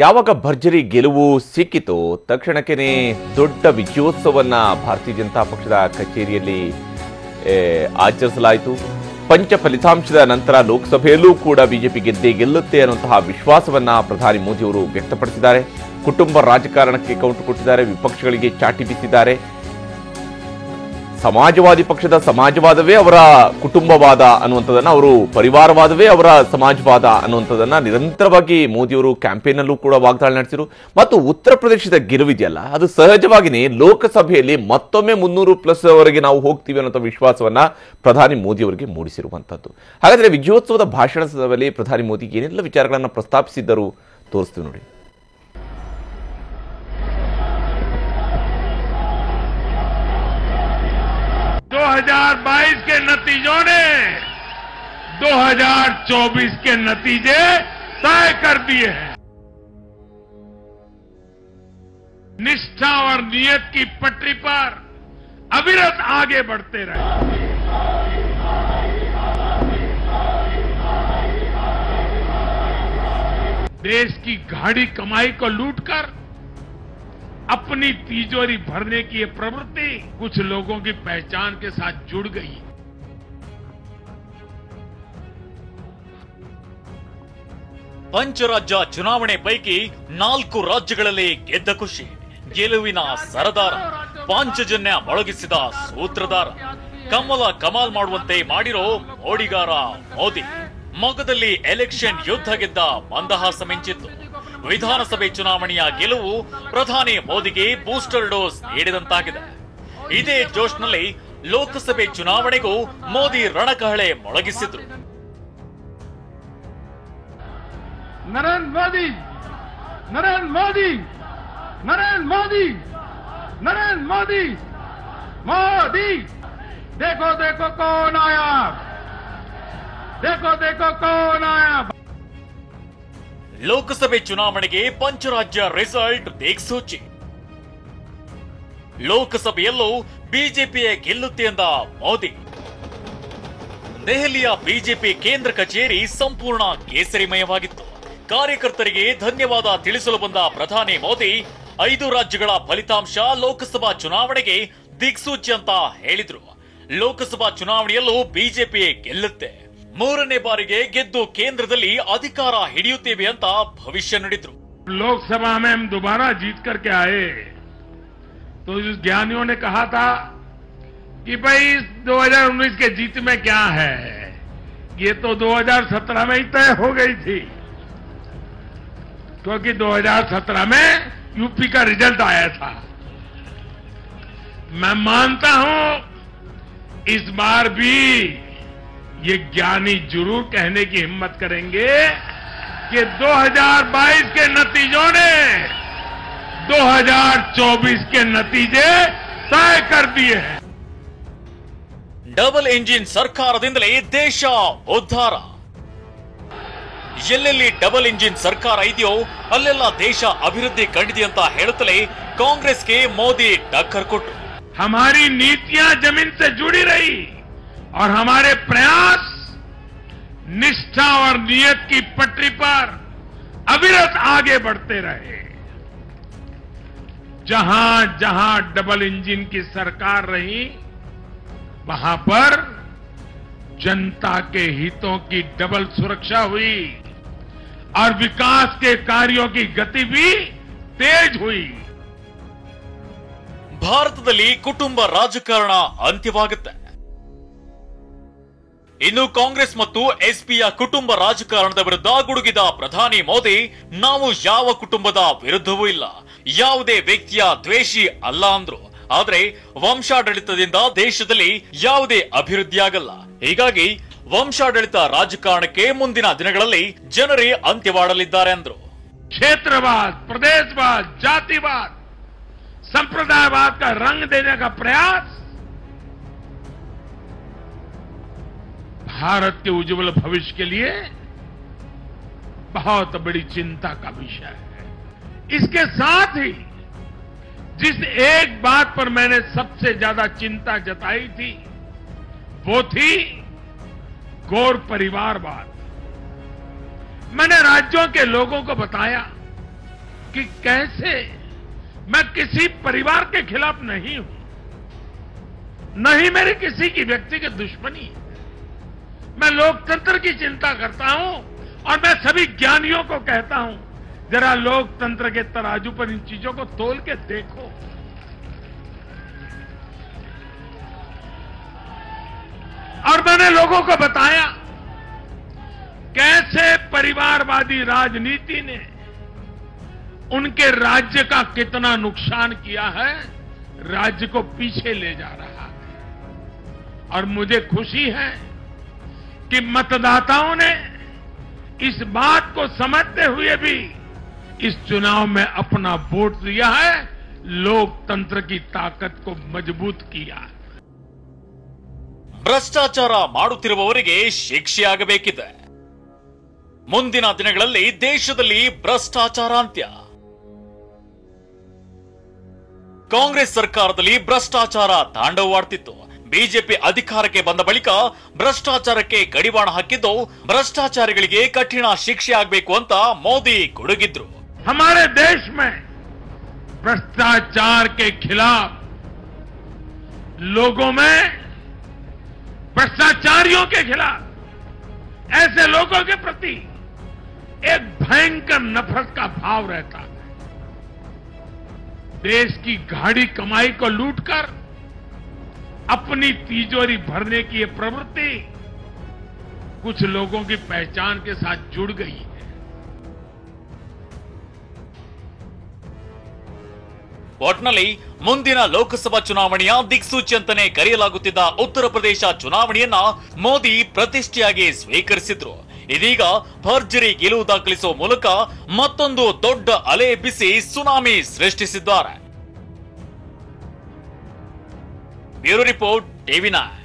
ಯಾವಾಗ ಭರ್ಜರಿ ಗೆಲುವು ಸಿಕ್ಕಿತು ತಕ್ಷಣಕ್ಕೆ ದೊಡ್ಡ ವಿಜಯೋತ್ಸವವನ್ನ ಭಾರತೀಯ ಜನತಾ ಪಕ್ಷದ ಕಚೇರಿಯಲ್ಲಿ ಆಚರಿಸಲಾಯಿತು. ಪಂಚ ಫಲಿತಾಂಶದ ನಂತರ ಲೋಕಸಭೆಯಲ್ಲೂ ಕೂಡ ಬಿಜೆಪಿ ಗೆದ್ದೇ ಗೆಲ್ಲುತ್ತೆ ಅನ್ನುವಂತಹ ವಿಶ್ವಾಸವನ್ನ ಪ್ರಧಾನಿ ಮೋದಿ ಅವರು ವ್ಯಕ್ತಪಡಿಸಿದ್ದಾರೆ. ಕುಟುಂಬ ರಾಜಕಾರಣಕ್ಕೆ ಕೌಂಟು ಕೊಟ್ಟಿದ್ದಾರೆ, ವಿಪಕ್ಷಗಳಿಗೆ ಚಾಟಿ ಬೀಸಿದ್ದಾರೆ. ಸಮಾಜವಾದಿ ಪಕ್ಷದ ಸಮಾಜವಾದವೇ ಅವರ ಕುಟುಂಬವಾದ ಅನ್ನುವಂಥದ್ದನ್ನ, ಅವರು ಪರಿವಾರವಾದವೇ ಅವರ ಸಮಾಜವಾದ ಅನ್ನುವಂಥದ್ದನ್ನ ನಿರಂತರವಾಗಿ ಮೋದಿಯವರು ಕ್ಯಾಂಪೇನ್ನಲ್ಲೂ ಕೂಡ ವಾಗ್ದಾಳಿ ನಡೆಸಿದರು. ಮತ್ತು ಉತ್ತರ ಪ್ರದೇಶದ ಗೆಲುವಿದೆಯಲ್ಲ, ಅದು ಸಹಜವಾಗಿಯೇ ಲೋಕಸಭೆಯಲ್ಲಿ ಮತ್ತೊಮ್ಮೆ 300+ ವರೆಗೆ ನಾವು ಹೋಗ್ತೀವಿ ಅನ್ನೋ ವಿಶ್ವಾಸವನ್ನ ಪ್ರಧಾನಿ ಮೋದಿ ಅವರಿಗೆ ಮೂಡಿಸಿರುವಂತದ್ದು. ಹಾಗಾದ್ರೆ ವಿಜಯೋತ್ಸವದ ಭಾಷಣದಲ್ಲಿ ಪ್ರಧಾನಿ ಮೋದಿ ಏನೆಲ್ಲ ವಿಚಾರಗಳನ್ನು ಪ್ರಸ್ತಾಪಿಸಿದ್ದರು ತೋರಿಸ್ತೀವಿ ನೋಡಿ. 2022 के नतीजों ने 2024 के नतीजे तय कर दिए हैं। निष्ठा और नियत की पटरी पर अविरत आगे बढ़ते रहे। देश की गाढ़ी कमाई को लूटकर अपनी तिजोरी भरने की ये प्रवृत्ति कुछ लोगों की पहचान के साथ जुड़ गई। ಪಂಚರಾಜ್ಯ ಚುನಾವಣೆ ಪೈಕಿ 4 ರಾಜ್ಯಗಳಲ್ಲಿ ಗೆದ್ದ ಖುಷಿ, ಗೆಲುವಿನ ಸರದಾರ, ಪಾಂಚಜನ್ಯ ಮೊಳಗಿಸಿದ ಸೂತ್ರಧಾರ, ಕಮಲ ಕಮಾಲ್ ಮಾಡುವಂತೆ ಮಾಡಿರೋ ಮೋಡಿಗಾರ ಮೋದಿ. ಮೊಗದಲ್ಲಿ ಎಲೆಕ್ಷನ್ ಯುದ್ಧ ಗೆದ್ದ ಮಂದಹಾಸ ಮಿಂಚಿತ್ತು. ವಿಧಾನಸಭೆ ಚುನಾವಣೆಯ ಗೆಲುವು ಪ್ರಧಾನಿ ಮೋದಿಗೆ ಬೂಸ್ಟರ್ ಡೋಸ್ ನೀಡಿದಂತಾಗಿದೆ. ಇದೇ ಜೋಶ್ನಲ್ಲಿ ಲೋಕಸಭೆ ಚುನಾವಣೆಗೂ ಮೋದಿ ರಣಕಹಳೆ ಮೊಳಗಿಸಿದ್ರು. नरेंद्र मोदी, नरेंद्र मोदी, नरेंद्र मोदी, नरेंद्र मोदी, मोदी, देखो देखो कौन आया, देखो देखो कौन आया। ಲೋಕಸಭೆ ಚುನಾವಣೆಗೆ ಪಂಚರಾಜ್ಯ ರಿಸಲ್ಟ್ ದಿಕ್ಸೂಚಿ. ಲೋಕಸಭೆಯಲ್ಲೂ ಬಿಜೆಪಿಯೇ ಗೆಲ್ಲುತ್ತೆ ಎಂದ ಮೋದಿ. ದೆಹಲಿಯ ಬಿಜೆಪಿ ಕೇಂದ್ರ ಕಚೇರಿ ಸಂಪೂರ್ಣ ಕೇಸರಿಮಯವಾಗಿತ್ತು. ಕಾರ್ಯಕರ್ತರಿಗೆ ಧನ್ಯವಾದ ತಿಳಿಸಲು ಬಂದ ಪ್ರಧಾನಿ ಮೋದಿ 5 ರಾಜ್ಯಗಳ ಫಲಿತಾಂಶ ಲೋಕಸಭಾ ಚುನಾವಣೆಗೆ ದಿಕ್ಸೂಚಿ ಅಂತ ಹೇಳಿದ್ರು. ಲೋಕಸಭಾ ಚುನಾವಣೆಯಲ್ಲೂ ಬಿಜೆಪಿಯೇ ಗೆಲ್ಲುತ್ತೆ, 3ನೇ ಬಾರಿಗೆ ಗೆದ್ದು ಕೇಂದ್ರದಲ್ಲಿ अधिकार ಹಿಡಿಯುತ್ತೇವೆ ಅಂತ ಭವಿಷ್ಯ ನುಡಿದ್ರು. लोकसभा में हम दोबारा जीत करके आए तो ज्ञानियों ने कहा था कि भाई 2019 के जीत में क्या है, ये तो 2017 में ही तय हो गई थी, क्योंकि 2017 में यूपी का रिजल्ट आया था। मैं मानता हूं इस बार भी ये ज्ञानी जरूर कहने की हिम्मत करेंगे कि 2022 के नतीजों ने 2024 के नतीजे तय कर दिए हैं। ಡಬಲ್ ಇಂಜಿನ್ ಸರ್ಕಾರದಿಂದಲೇ ದೇಶ ಉದ್ಧಾರ. ಎಲ್ಲೆಲ್ಲಿ ಡಬಲ್ ಇಂಜಿನ್ ಸರ್ಕಾರ ಇದೆಯೋ ಅಲ್ಲೆಲ್ಲ ದೇಶ ಅಭಿವೃದ್ಧಿ ಕಂಡಿದೆ ಅಂತ ಹೇಳುತ್ತಲೇ ಕಾಂಗ್ರೆಸ್ಗೆ ಮೋದಿ ಟಕ್ಕರ್ ಕೊಟ್ಟರು. हमारी नीतियां जमीन से जुड़ी रही और हमारे प्रयास निष्ठा और नियत की पटरी पर अविरत आगे बढ़ते रहे। जहां जहां डबल इंजन की सरकार रही वहां पर जनता के हितों की डबल सुरक्षा हुई और विकास के कार्यों की गति भी तेज हुई। ಭಾರತದಲ್ಲಿ ಕುಟುಂಬ ರಾಜಕಾರಣ ಅಂತ್ಯವಾಗುತ್ತೆ. ಇನ್ನು ಕಾಂಗ್ರೆಸ್ ಮತ್ತು ಎಸ್ಪಿಯ ಕುಟುಂಬ ರಾಜಕಾರಣದ ವಿರುದ್ಧ ಗುಡುಗಿದ ಪ್ರಧಾನಿ ಮೋದಿ, ನಾವು ಯಾವ ಕುಟುಂಬದ ವಿರುದ್ಧವೂ ಇಲ್ಲ, ಯಾವುದೇ ವ್ಯಕ್ತಿಯ ದ್ವೇಷಿ ಅಲ್ಲ ಅಂದ್ರು. ಆದ್ರೆ ವಂಶಾಡಳಿತದಿಂದ ದೇಶದಲ್ಲಿ ಯಾವುದೇ ಅಭಿವೃದ್ಧಿಯಾಗಲ್ಲ. ಹೀಗಾಗಿ ವಂಶಾಡಳಿತ ರಾಜಕಾರಣಕ್ಕೆ ಮುಂದಿನ ದಿನಗಳಲ್ಲಿ ಜನರೇ ಅಂತ್ಯವಾಡಲಿದ್ದಾರೆ ಅಂದ್ರು. क्षेत्रवाद, प्रदेशवाद, जातिवाद, संप्रदायवाद का रंग देने का प्रयास भारत के उज्जवल भविष्य के लिए बहुत बड़ी चिंता का विषय है। इसके साथ ही जिस एक बात पर मैंने सबसे ज्यादा चिंता जताई थी वो थी गौर परिवारवाद। मैंने राज्यों के लोगों को बताया कि कैसे मैं किसी परिवार के खिलाफ नहीं हूं, नहीं मेरी किसी की व्यक्तिगत दुश्मनी है। मैं लोकतंत्र की चिंता करता हूं और मैं सभी ज्ञानियों को कहता हूं, जरा लोकतंत्र के तराजू पर इन चीजों को तोल के देखो। और मैंने लोगों को बताया कैसे परिवारवादी राजनीति ने उनके राज्य का कितना नुकसान किया है, राज्य को पीछे ले जा रहा है। और मुझे खुशी है कि मतदाताओं ने इस बात को समझते हुए भी इस चुनाव में अपना वोट दिया है, लोकतंत्र की ताकत को मजबूत किया है। ಭ್ರಷ್ಟಾಚಾರ ಮಾಡುತ್ತಿರುವವರಿಗೆ ಶಿಕ್ಷೆಯಾಗಬೇಕಿದೆ. ಮುಂದಿನ ದಿನಗಳಲ್ಲಿ ದೇಶದಲ್ಲಿ ಭ್ರಷ್ಟಾಚಾರ ಅಂತ್ಯ. ಕಾಂಗ್ರೆಸ್ ಸರ್ಕಾರದಲ್ಲಿ ಭ್ರಷ್ಟಾಚಾರ ತಾಂಡವವಾಡ್ತಿತ್ತು. ಬಿಜೆಪಿ ಅಧಿಕಾರಕ್ಕೆ ಬಂದ ಬಳಿಕ ಭ್ರಷ್ಟಾಚಾರಕ್ಕೆ ಕಡಿವಾಣ ಹಾಕಿದ್ದು, ಭ್ರಷ್ಟಾಚಾರಿಗಳಿಗೆ ಕಠಿಣ ಶಿಕ್ಷೆ ಆಗಬೇಕು ಅಂತ ಮೋದಿ ಗುಡುಗಿದ್ರು. हमारे देश में भ्रष्टाचार के खिलाफ लोगों में, भ्रष्टाचारियों के खिलाफ, ऐसे लोगों के प्रति एक भयंकर नफरत का भाव रहता है। देश की गाढ़ी कमाई को लूटकर अपनी तिजोरी भरने की ये प्रवृत्ति कुछ लोगों की पहचान के साथ जुड़ गई है। ಒಟ್ನಲ್ಲಿ ಮುಂದಿನ ಲೋಕಸಭಾ ಚುನಾವಣೆಯ ದಿಕ್ಸೂಚಿ ಅಂತಾನೆ ಕರೆಯಲಾಗುತ್ತಿದ್ದ ಉತ್ತರ ಪ್ರದೇಶ ಚುನಾವಣೆಯನ್ನ ಮೋದಿ ಪ್ರತಿಷ್ಠೆಯಾಗಿ ಸ್ವೀಕರಿಸಿದ್ರು. ಇದೀಗ ಭರ್ಜರಿ ಗೆಲುವು ದಾಖಲಿಸುವ ಮೂಲಕ ಮತ್ತೊಂದು ದೊಡ್ಡ ಅಲೆ ಬಿಸಿ ಸುನಾಮಿ ಸೃಷ್ಟಿಸಿದ್ದಾರೆ. Bureau report, ಟಿವಿ9.